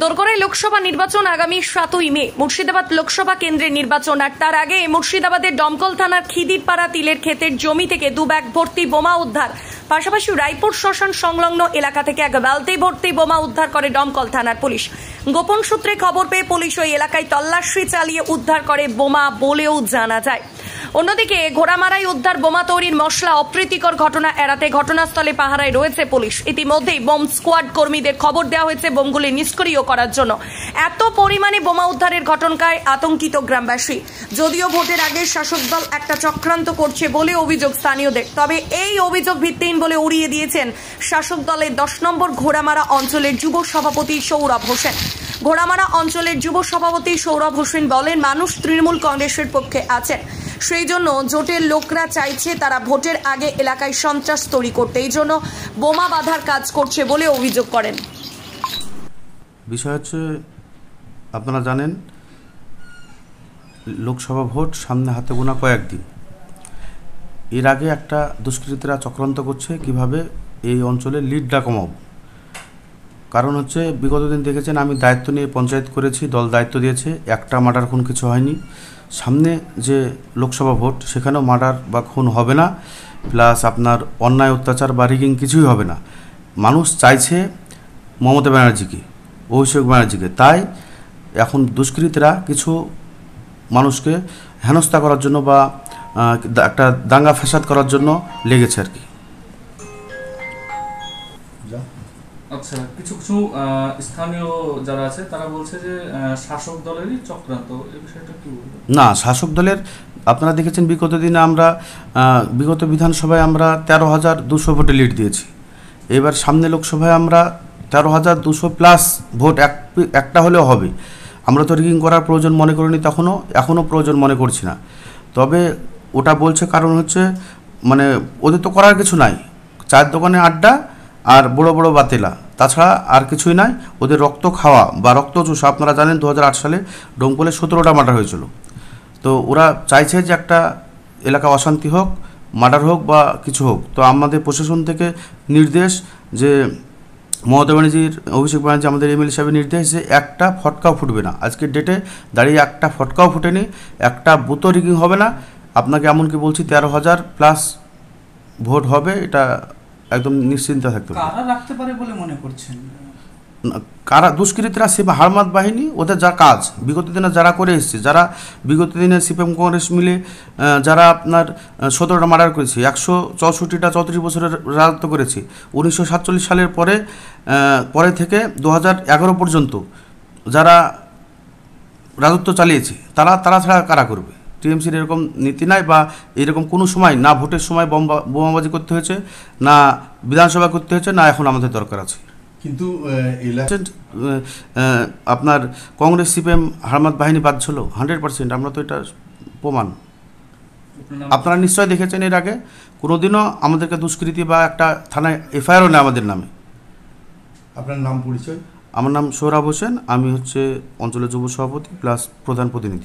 দোরগোড়ায় লোকসভা নির্বাচন আগামী 7ই মে। মুর্শিদাবাদ লোকসভা কেন্দ্রের নির্বাচন, আর তার আগে মুর্শিদাবাদের দমকল থানার খিদিরপাড়া তিলের ক্ষেতের জমি থেকে 2 ব্যাগ ভর্তি বোমা উদ্ধার। পাশাপাশি রায়পুর শ্মশান সংলগ্ন এলাকা থেকে 1 বালতি ভর্তি বোমা উদ্ধার করে দমকল থানার পুলিশ। গোপন সূত্রে খবর পেয়ে পুলিশ ওই এলাকায় তল্লাশি চালিয়ে উদ্ধার করে বোমা বলেও জানা যায়। অন্যদিকে ঘোড়ামারায় উদ্ধার বোমা তৈরির মশলা। অপ্রীতিকর ঘটনা এড়াতে ঘটনাস্থলে পাহারায় রয়েছে পুলিশ। ইতিমধ্যেই বোম স্কোয়াড কর্মীদের খবর দেওয়া হয়েছে বোমগুলি নিষ্ক্রিয় করার জন্য। এত পরিমাণে বোমা উদ্ধারের ঘটনায় আতঙ্কিত গ্রামবাসী। যদিও ভোটের আগে শাসক দল একটা চক্রান্ত করছে বলে অভিযোগ স্থানীয়দের, তবে এই অভিযোগ ভিত্তিহীন বলে উড়িয়ে দিয়েছেন শাসক দলের 10 নম্বর ঘোড়ামারা অঞ্চলের যুব সভাপতি সৌরভ হোসেন। ঘোড়ামারা অঞ্চলের যুব সভাপতি সৌরভ হোসেন বলেন, মানুষ তৃণমূল কংগ্রেসের পক্ষে আছেন, সেই জন্য জোটের লোকরা চাইছে তারা ভোটের আগে এলাকায় সন্ত্রাস তৈরি করতে, এই জন্য বোমা বাঁধার কাজ করছে বলে অভিযোগ করেন। বিষয় হচ্ছে, আপনারা জানেন লোকসভা ভোট সামনে, হাতে গোনা কয়েকদিন। এর আগে একটা দুষ্কৃতীরা চক্রান্ত করছে কিভাবে এই অঞ্চলে লিডটা কমাবো। কারণ হচ্ছে, বিগত দিন দেখেছেন আমি দায়িত্ব নিয়ে পঞ্চায়েত করেছি, দল দায়িত্ব দিয়েছে, একটা মার্ডার খুন কিছু হয়নি। সামনে যে লোকসভা ভোট সেখানেও মার্ডার বা খুন হবে না, প্লাস আপনার অন্যায় অত্যাচার বা রিগিং কিছুই হবে না। মানুষ চাইছে মমতা ব্যানার্জিকে, অভিষেক ব্যানার্জিকে। তাই এখন দুষ্কৃতীরা কিছু মানুষকে হেনস্থা করার জন্য বা একটা দাঙ্গা ফ্যাসাদ করার জন্য লেগেছে আর কি। আচ্ছা, কিছু কিছু স্থানীয় যারা আছে তারা বলছে যে শাসক দলেরই চক্রান্ত, এই বিষয়টা কি বলবেন? না, শাসক দলের আপনারা দেখেছেন বিগত দিনে আমরা বিগত বিধানসভায় আমরা 13,200 ভোটে লিড দিয়েছি। এবার সামনে লোকসভায় আমরা 13,200 প্লাস ভোট একটা হলেও হবে। আমরা তো রিগিং করার প্রয়োজন মনে করিনি তখনও, এখনও প্রয়োজন মনে করছি না। তবে ওটা বলছে কারণ হচ্ছে, মানে ওদের তো করার কিছু নাই, চায়ের দোকানে আড্ডা আর বড় বড় বাতেলা, তাছাড়া আর কিছুই নাই। ওদের রক্ত খাওয়া বা রক্ত চুষা। আপনারা জানেন 2008 সালে ডোমকলে 17টা মার্ডার হয়েছিল। তো ওরা চাইছে যে একটা এলাকা অশান্তি হোক, মার্ডার হোক বা কিছু হোক। তো আমাদের প্রশাসন থেকে নির্দেশ যে মমতা ব্যানার্জির, অভিষেক ব্যানার্জি আমাদের এমএলএ সাহেবের নির্দেশ যে একটা ফটকাও ফুটবে না। আজকের ডেটে দাঁড়িয়ে একটা ফটকাও ফুটেনি, একটা বুথও রিগিং হবে না। আপনাকে এমনকি বলছি 13,000 প্লাস ভোট হবে, এটা একদম নিশ্চিন্ত থাকতে হবে। কারা রাখতে পারে বলে মনে করছেন? কারা? দুষ্কৃতীরা, সে হারমাত বাহিনী, ওদের যা কাজ বিগত দিনে যারা করে এসছে, যারা বিগত দিনে সিপিএম কংগ্রেস মিলে যারা আপনার 17টা মার্ডার করেছে, 164টা 34 বছরের রাজত্ব করেছে। 1947 সালের পরে থেকে 2011 পর্যন্ত যারা রাজত্ব চালিয়েছে, তারা ছাড়া কারা করবে? টিএমসির এরকম নীতি নাই, বা এরকম কোনো সময় না ভোটের সময় বোমাবাজি করতে হয়েছে, না বিধানসভা করতে হয়েছে, না এখন আমাদের দরকার আছে। কিন্তু আপনার কংগ্রেস সিপিএম হারমাত বাহিনী বাদ ছিল 100%। আমরা তো এটা প্রমাণ, আপনারা নিশ্চয় দেখেছেন। এর আগে কোনোদিনও আমাদেরকে দুষ্কৃতি বা একটা থানায় এফআইআরও নেই আমাদের নামে। আপনার নাম, পরিচয়? আমার নাম সৌরভ হোসেন, আমি হচ্ছে অঞ্চলের যুব সভাপতি প্লাস প্রধান প্রতিনিধি।